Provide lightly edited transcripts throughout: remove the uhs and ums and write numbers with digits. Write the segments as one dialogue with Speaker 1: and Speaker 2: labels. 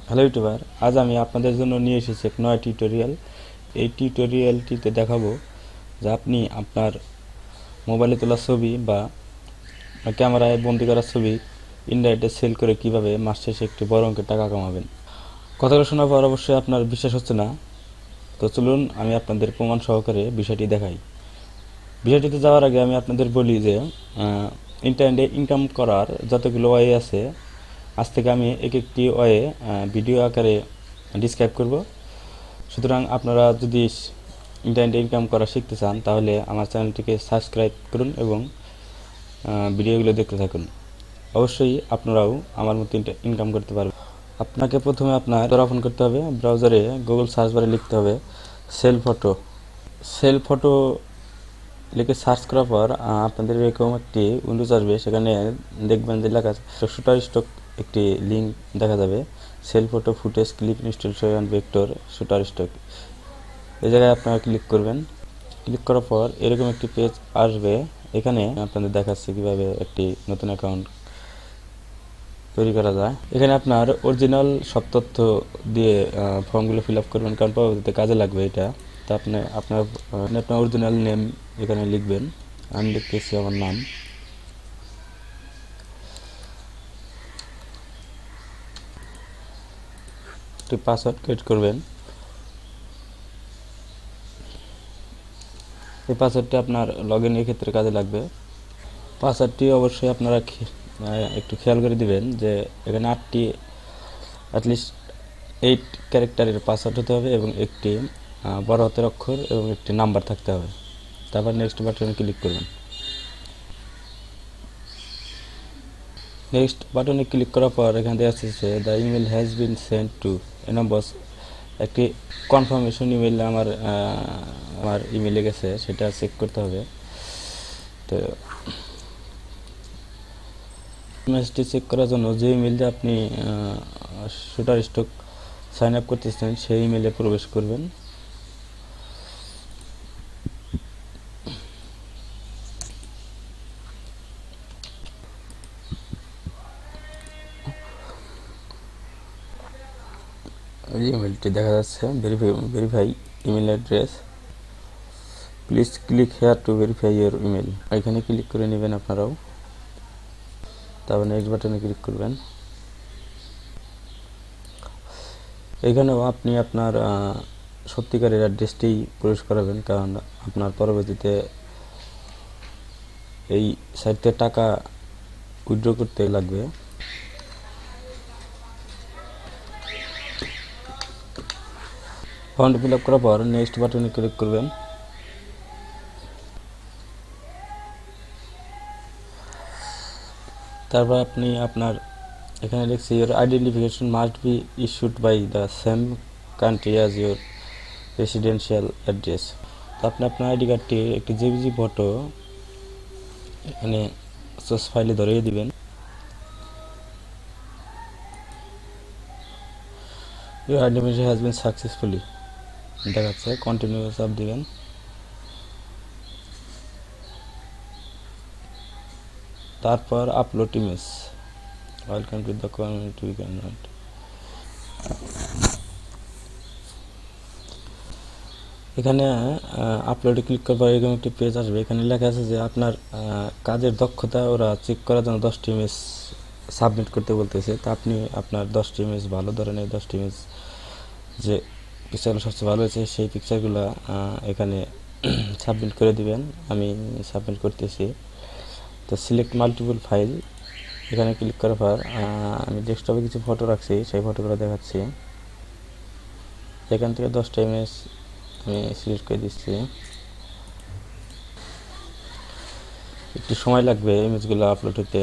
Speaker 1: Hello YouTuber, আজ আমি আপনাদের জন্য নিয়ে এসেছি এক নয়া টিউটোরিয়াল। এই টিউটোরিয়ালটিতে দেখাবো যে আপনি আপনার মোবাইলে তোলা ছবি বা ক্যামেরায় বন্দি করা ছবি ইন্টারনেটে সেল করে কিভাবে মাস শেষে একটি বড় অঙ্কের টাকা কামাবেন। কথাগুলো শোনার পর অবশ্যই আপনার বিশ্বাস হচ্ছে না, তো চলুন আমি আপনাদের প্রমাণ সহকারে বিষয়টি দেখাই। বিষয়টিতে যাওয়ার আগে আমি আপনাদের বলি যে ইন্টারনেটে ইনকাম করার যতগুলো ওয়ে আছে, আজ থেকে আমি এক একটি ওয়ে ভিডিও আকারে ডিসক্রাইব করব। সুতরাং আপনারা যদি ইন্টারনেটে ইনকাম করা শিখতে চান তাহলে আমার চ্যানেলটিকে সাবস্ক্রাইব করুন এবং ভিডিওগুলো দেখতে থাকুন। অবশ্যই আপনারাও আমার মতো ইনকাম করতে পারবেন। আপনাকে প্রথমে আপনার ওপেন করতে হবে, ব্রাউজারে গুগল সার্চ বারে লিখতে হবে সেল ফটো লিখে সার্চ করার পর আপনাদের এরকম একটি উইন্ডোজ আসবে। সেখানে দেখবেন যে লেখা আছে শুটার স্টক, একটি লিঙ্ক দেখা যাবে sell photo footage clip installation vector shooter stock. এই জায়গায় আপনারা ক্লিক করবেন। ক্লিক করার পর এরকম একটি পেজ আসবে। এখানে আপনাদের দেখাচ্ছে কিভাবে একটি নতুন অ্যাকাউন্ট তৈরি করা যায়। এখানে আপনার অরিজিনাল সব তথ্য দিয়ে ফর্মগুলো ফিল আপ করবেন, কারণ পরবর্তীতে কাজে লাগবে এটা। তো আপনার অরিজিনাল নেম এখানে লিখবেন। আমি লিখতেছি আমার নাম। একটি পাসওয়ার্ড ক্রিয়েট করবেন। এই পাসওয়ার্ডটি আপনার লগ ইনের ক্ষেত্রে কাজে লাগবে। পাসওয়ার্ডটি অবশ্যই আপনারা একটু খেয়াল করে দিবেন যে এখানে 8টি অ্যাটলিস্ট 8 ক্যারেক্টারের পাসওয়ার্ড হতে হবে এবং একটি বড় হাতের অক্ষর এবং একটি নাম্বার থাকতে হবে। তারপর নেক্সট বাটনে ক্লিক করবেন। নেক্সট বাটনে ক্লিক করার পর এখানে দেখা যাচ্ছে the email has been send to a number. একটি কনফার্মেশন ইমেল আমার ইমেলে গেছে, সেটা চেক করতে হবে। তো মেসেজটি চেক করার জন্য যে ইমেল দিয়ে আপনি শুটার স্টক সাইন আপ করতেছেন সেই ইমেলে প্রবেশ করবেন। এই ইমেলটি দেখা যাচ্ছে verify email address, please click here to verify your email. এখানে ক্লিক করে নেবেন আপনারাও। তারপর নেক্সট বাটনে ক্লিক করবেন। এখানেও আপনি আপনার সত্যিকারের অ্যাড্রেসটি প্রবেশ করাবেন, কারণ আপনার পরবর্তীতে এই সাইট থেকে টাকা উইথড্র করতে লাগবে। ফর্মটি ফিল আপ করার পর নেক্সট বাটনে ক্লিক করবেন। তারপর আপনি আপনার এখানে লিখছি your identification must be issued by the same country as your residential address. তো আপনি আপনার আইডি কার্ডটি একটি জেপিজি ফটো এখানে সোর্স ফাইলে ধরিয়ে দিবেন। Your identification has been successfully দেখাচ্ছে, কন্টিনিউ চাপ দিবেন। তারপর upload image, welcome to the community we can not. এখানে আপলোডে ক্লিক করার পর এরকম একটি পেজ আসবে। এখানে লেখা আছে যে আপনার কাজের দক্ষতা ওরা চেক করার জন্য 10টি ইমেজ সাবমিট করতে বলতেছে। তা আপনি আপনার 10টি ইমেজ, ভালো ধরনের 10টি ইমেজ যে পিকচারগুলো সবচেয়ে ভালো হয়েছে সেই পিকচারগুলো এখানে সাবমিট করে দিবেন। আমি সাবমিট করতেছি। তো সিলেক্ট মাল্টিপল ফাইল, এখানে ক্লিক করার পর আমি ডেস্কটপে কিছু ফটো রাখছি, সেই ফটোগুলো দেখাচ্ছি। এখান থেকে 10টা ইমেজ আমি সিলেক্ট করে দিচ্ছি। একটু সময় লাগবে ইমেজগুলো আপলোড হতে,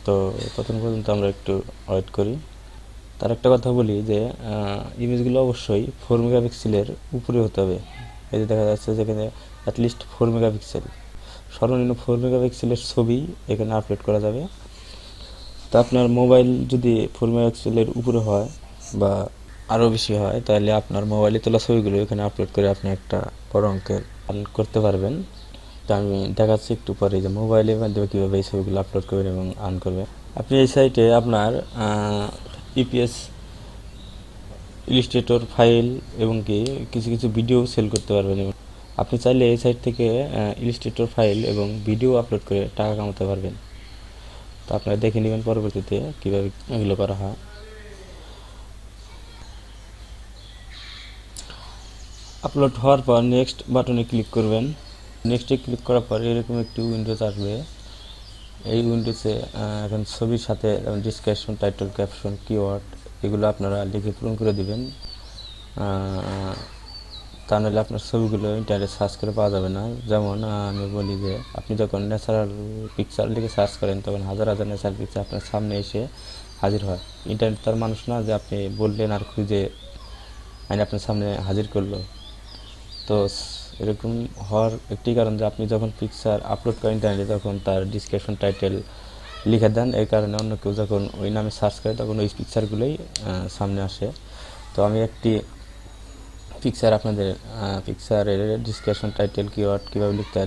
Speaker 1: তো ততক্ষণ পর্যন্ত আমরা একটু ওয়েট করি। তার একটা কথা বলি যে ইমেজগুলো অবশ্যই 4 মেগাপিক্সেলের উপরে হতে হবে। এই যে দেখা যাচ্ছে যেখানে অ্যাটলিস্ট 4 মেগাপিক্সেল, সর্বনিম্ন 4 মেগাপিক্সেলের ছবি এখানে আপলোড করা যাবে। তা আপনার মোবাইল যদি 4 মেগাপিক্সেলের উপরে হয় বা আরও বেশি হয়, তাহলে আপনার মোবাইলে তোলা ছবিগুলো এখানে আপলোড করে আপনি একটা বড় অঙ্কের আর্ন করতে পারবেন। তো আমি দেখাচ্ছি একটু পরে যে মোবাইলের মাধ্যমে কীভাবে এই ছবিগুলো আপলোড করবেন এবং আর্ন করবেন। আপনি এই সাইটে আপনার ইপিএস ইলিস্ট্রেটর ফাইল এবং কি কিছু কিছু ভিডিও সেল করতে পারবেন। এবং আপনি চাইলে এই সাইট থেকে ইলিস্ট্রেটর ফাইল এবং ভিডিও আপলোড করে টাকা কামাতে পারবেন। তো আপনারা দেখে নেবেন পরবর্তীতে কীভাবে এগুলো করা হয়। আপলোড হওয়ার পর নেক্সট বাটনে ক্লিক করবেন। নেক্সটে ক্লিক করার পর এরকম একটি উইন্ডোজ আসবে। এই উইন্ডোজে এখন ছবির সাথে ডিসক্রিপশন, টাইটেল, ক্যাপশন, কিওয়ার্ড এগুলো আপনারা লিখে পূরণ করে দিবেন। তা নাহলে আপনার ছবিগুলো ইন্টারনেটে সার্চ করে পাওয়া যাবে না। যেমন আমি বলি যে আপনি যখন ন্যাচারাল পিকচার লিখে সার্চ করেন তখন হাজার হাজার ন্যাচারাল পিকচার আপনার সামনে এসে হাজির হয়। ইন্টারনেট তার মানুষ না যে আপনি বললেন আর খুঁজে আইন আপনার সামনে হাজির করলো। তো এরকম হওয়ার একটি কারণ যে আপনি যখন পিকচার আপলোড করেন ইন্টারনেটে তখন তার ডিসক্রিপশন, টাইটেল লিখে দেন। এই কারণে অন্য কেউ যখন ওই নামে সার্চ করে তখন ওই পিকচারগুলোই সামনে আসে। তো আমি একটি পিকচার আপনাদের পিকচারের ডিসক্রিপশন, টাইটেল, কিওয়ার্ড কীভাবে লিখতে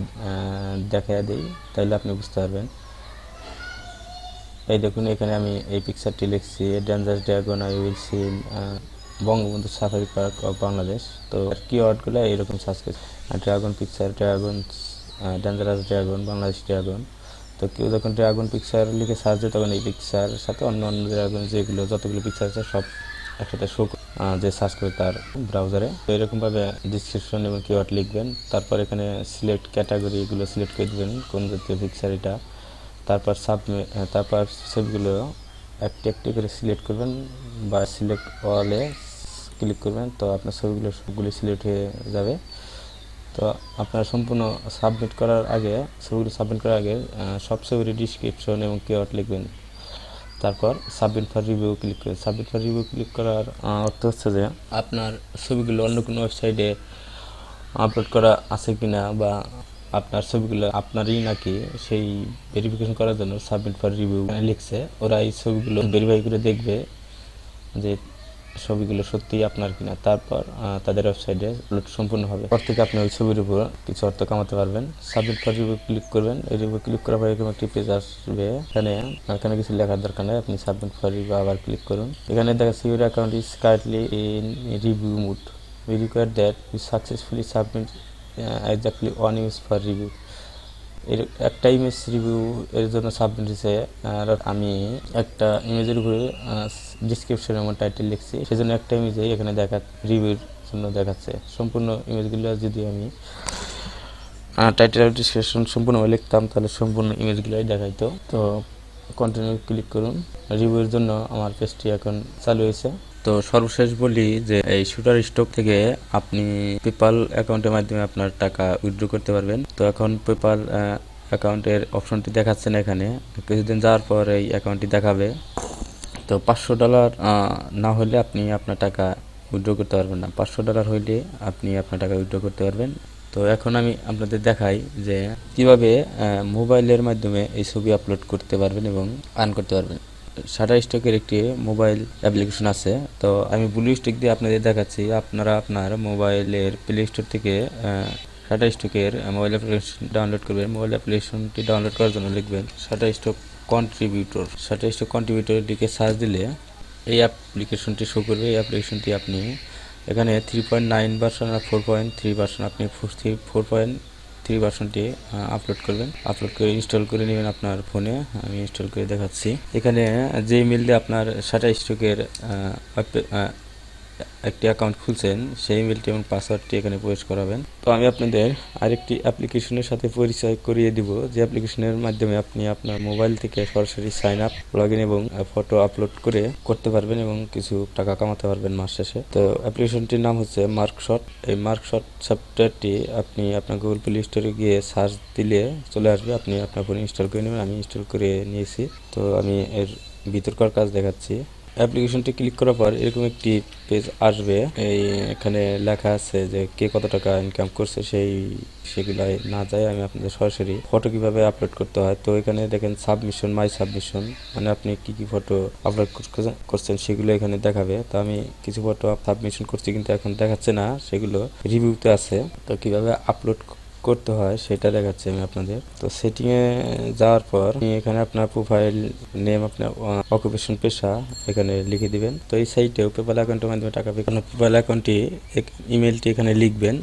Speaker 1: দেখায় দিই, তাইলে আপনি বুঝতে পারবেন। এই দেখুন এখানে আমি এই পিকচারটি লিখছি, dangerous dragon I will see Bangabandhu safari park of Bangladesh. তো কিওয়ার্ডগুলো এইরকম সার্চ করছি, dragon picture, dragon, dangerous dragon, Bangladesh dragon. তো কেউ যখন ড্রাগন পিকচার লিখে সার্চ দেয় তখন এই পিকচার সাথে অন্য অন্য ড্রাগন যেগুলো যতগুলো পিকচার আছে সব একসাথে শো যে সার্চ করে তার ব্রাউজারে। তো এরকমভাবে ডিসক্রিপশন এবং কিওয়ার্ড লিখবেন। তারপর এখানে সিলেক্ট ক্যাটাগরি এগুলো সিলেক্ট করে দেবেন কোন জাতীয় পিকচার এটা। তারপর তারপর ছবিগুলো একটি একটি করে সিলেক্ট করবেন বা সিলেক্ট অলে ক্লিক করবেন। তো আপনার ছবিগুলো সবগুলি সিলেক্ট হয়ে যাবে। তো আপনার সম্পূর্ণ সাবমিট করার আগে ছবিগুলো সাবমিট করার আগে সব ছবির ডিসক্রিপশন এবং কিওয়ার্ড লিখবেন। তারপর সাবমিট ফর রিভিউ ক্লিক করবেন। সাবমিট ফর রিভিউ ক্লিক করার অর্থ হচ্ছে যে আপনার ছবিগুলো অন্য কোনো ওয়েবসাইটে আপলোড করা আছে কিনা বা আপনার ছবিগুলো আপনারই নাকি সেই ভেরিফিকেশন করার জন্য সাবমিট ফর রিভিউ লিখছে। ওরা এই ছবিগুলো ভেরিফাই করে দেখবে যে ছবিগুলো সত্যিই আপনার কিনা। তারপর তাদের ওয়েবসাইটে আপলোড সম্পূর্ণ হবে। পর থেকে আপনি ওই ছবির উপর কিছু অর্থ কামাতে পারবেন। সাবমিট ফর রিভিউ ক্লিক করবেন। এই রিভিউ ক্লিক করার পর এরকম একটি পেজ আসবে। এখানে কিছু লেখার দরকার নেই, আপনি সাবমিট ফর রিভিউ আবার ক্লিক করুন। এখানে দেখাচ্ছে your account is currently in review mode, we require that you successfully submit exactly one use for review. এর একটা ইমেজ রিভিউ এর জন্য সাবমিট হয়েছে। আর আমি একটা ইমেজের উপরে ডিসক্রিপশন এবং টাইটেল লিখছি, সেজন্য একটা ইমেজে এখানে রিভিউর জন্য দেখাচ্ছে। সম্পূর্ণ ইমেজগুলো যদি আমি টাইটেল আর ডিসক্রিপশন সম্পূর্ণভাবে লিখতাম তাহলে সম্পূর্ণ ইমেজগুলোই দেখাইতো। তো কন্টিনিউ ক্লিক করুন। রিভিউর জন্য আমার পেজটি এখন চালু হয়েছে। তো সর্বশেষ বলি যে এই শুটার স্টক থেকে আপনি পেপাল অ্যাকাউন্টের মাধ্যমে আপনার টাকা উইথড্র করতে পারবেন। তো এখন পেপাল অ্যাকাউন্টের অপশনটি দেখাচ্ছে না এখানে, কিছুদিন যাওয়ার পর এই অ্যাকাউন্টটি দেখাবে। তো $500 না হলে আপনি আপনার টাকা উইথড্র করতে পারবেন না। $500 হইলে আপনি আপনার টাকা উইথড্র করতে পারবেন। তো এখন আমি আপনাদের দেখাই যে কিভাবে মোবাইলের মাধ্যমে এই ছবি আপলোড করতে পারবেন এবং আর্ন করতে পারবেন। শাটারস্টকের একটি মোবাইল অ্যাপ্লিকেশন আছে। তো আমি ব্লু স্টিক দিয়ে আপনাদের দেখাচ্ছি। আপনারা আপনার মোবাইলের প্লে স্টোর থেকে শাটারস্টকের মোবাইল অ্যাপ্লিকেশন ডাউনলোড করবেন। মোবাইল অ্যাপ্লিকেশনটি ডাউনলোড করার জন্য লিখবেন শাটারস্টক কন্ট্রিবিউটর। শাটারস্টক কন্ট্রিবিউটর লিখে সার্চ দিলে এই অ্যাপ্লিকেশনটি শো করবে। এই অ্যাপ্লিকেশনটি আপনি এখানে 3.9 ভার্সন আর 4.3 ভার্সন, আপনি 4.3 ভার্সনটি আপলোড করবেন। আপলোড করে ইনস্টল করে নেবেন আপনার ফোনে। আমি ইনস্টল করে দেখাচ্ছি। এখানে যে ইমেল দিয়ে আপনার শাটারস্টকের একটি অ্যাকাউন্ট খুলছেন সেই ইমেলটি এবং পাসওয়ার্ডটি এখানে প্রবেশ করাবেন। তো আমি আপনাদের আরেকটি অ্যাপ্লিকেশনের সাথে পরিচয় করিয়ে দিব, যে অ্যাপ্লিকেশনের মাধ্যমে আপনি আপনার মোবাইল থেকে সরাসরি সাইন আপ, লগ ইন এবং ফটো আপলোড করতে পারবেন এবং কিছু টাকা কামাতে পারবেন মাস শেষে। তো অ্যাপ্লিকেশনটির নাম হচ্ছে মার্কশট। এই মার্কশট সফটওয়্যারটি আপনি আপনার গুগল প্লে স্টোরে গিয়ে সার্চ দিলে চলে আসবে। আপনি আপনার ফোনে ইনস্টল করে নেবেন। আমি ইনস্টল করে নিয়েছি। তো আমি এর ভিতরকার কাজ দেখাচ্ছি। অ্যাপ্লিকেশনটি ক্লিক করার পর এরকম একটি পেজ আসবে। এখানে লেখা আছে যে কে কত টাকা ইনকাম করছে, সেগুলো না যায় আমি আপনাদের সরাসরি ফটো কিভাবে আপলোড করতে হয়। তো এখানে দেখেন সাবমিশন, মাই সাবমিশন, মানে আপনি কি কি ফটো আপলোড করছেন সেগুলো এখানে দেখাবে। তো আমি কিছু ফটো সাবমিশন করছি কিন্তু এখন দেখাচ্ছে না, সেগুলো রিভিউতে আছে। তো কিভাবে আপলোড করতে হয় সেটা দেখাচ্ছি আমি আপনাদের। তো সেটিংয়ে যাওয়ার পর এখানে আপনার প্রোফাইল নেম, আপনার অকুপেশন, পেশা এখানে লিখে দিবেন। তো এই সাইটেও পেপ্যাল অ্যাকাউন্টের মাধ্যমে টাকা পে করার পেপ্যাল অ্যাকাউন্টটি ইমেলটি এখানে লিখবেন।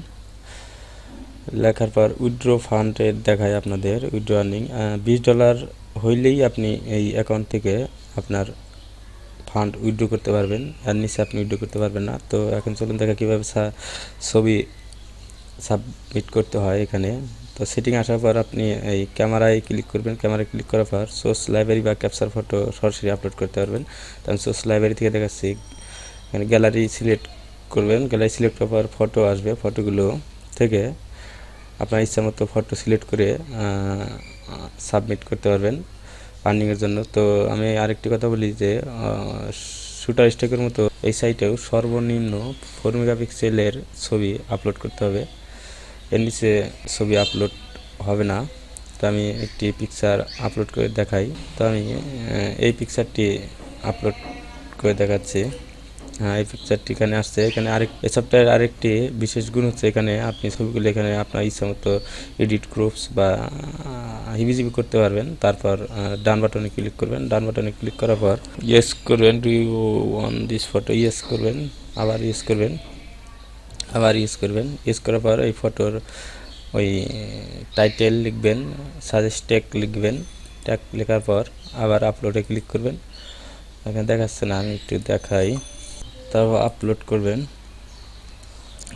Speaker 1: লেখার পর উইথড্র ফান্ডের দেখায় আপনাদের উইথড্র আর্নিং $20 হইলেই আপনি এই অ্যাকাউন্ট থেকে আপনার ফান্ড উইথড্র করতে পারবেন, আর নিচে আপনি উইথড্র করতে পারবেন না। তো এখন চলুন দেখা কীভাবে ছবি সাবমিট করতে হয় এখানে। তো সেটিং আসার পর আপনি এই ক্যামেরায় ক্লিক করবেন। ক্যামেরায় ক্লিক করার পর সোর্স লাইব্রেরি বা ক্যাপচার ফটো সরাসরি আপলোড করতে পারবেন। তো আমি সোর্স লাইব্রেরি থেকে দেখাচ্ছি। এখানে গ্যালারি সিলেক্ট করবেন। গ্যালারি সিলেক্ট করার পর ফটো আসবে। ফটোগুলো থেকে আপনার ইচ্ছা মতো ফটো সিলেক্ট করে সাবমিট করতে পারবেন আর্নিংয়ের জন্য। তো আমি আরেকটি কথা বলি যে শুটার স্টকের মতো এই সাইটেও সর্বনিম্ন 4 মেগাপিক্সেলের ছবি আপলোড করতে হবে, এর নিচে ছবি আপলোড হবে না। তো আমি একটি পিকচার আপলোড করে দেখাই। তো আমি এই পিকচারটি আপলোড করে দেখাচ্ছি। হ্যাঁ, এই পিকচারটি এখানে আসছে। এখানে এই সফটওয়্যারের আরেকটি বিশেষ গুণ হচ্ছে এখানে আপনি ছবিগুলো এখানে আপনার ইচ্ছা মতো এডিট, গ্রুপস বা হিবিজিবি করতে পারবেন। তারপর ডান বাটনে ক্লিক করবেন। ডান বাটনে ক্লিক করার পর ইয়েস করবেন, do you want this photo, yes করবেন, আবার ইয়েস করবেন, আবার ইউজ করবেন। ইউজ করার পর এই ফটোর ওই টাইটেল লিখবেন, সাজেস্ট ট্যাগ লিখবেন। ট্যাগ লেখার পর আবার আপলোডে ক্লিক করবেন। এখানে দেখাচ্ছে না, আমি একটু দেখাই। তারপর আপলোড করবেন।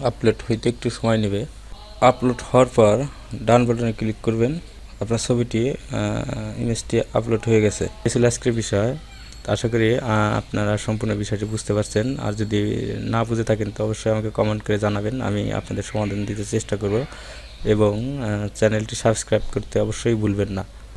Speaker 1: আপলোড হইতে একটু সময় নেবে। আপলোড হওয়ার পর ডান বাটনে ক্লিক করবেন। আপনার ছবিটি ইমেজটি আপলোড হয়ে গেছে। এই ছিল আজকের বিষয়। আশা করি আপনারা সম্পূর্ণ বিষয়টি বুঝতে পারছেন। আর যদি না বুঝে থাকেন তো অবশ্যই আমাকে কমেন্ট করে জানাবেন, আমি আপনাদের সমাধান দিতে চেষ্টা করব। এবং চ্যানেলটি সাবস্ক্রাইব করতে অবশ্যই ভুলবেন না।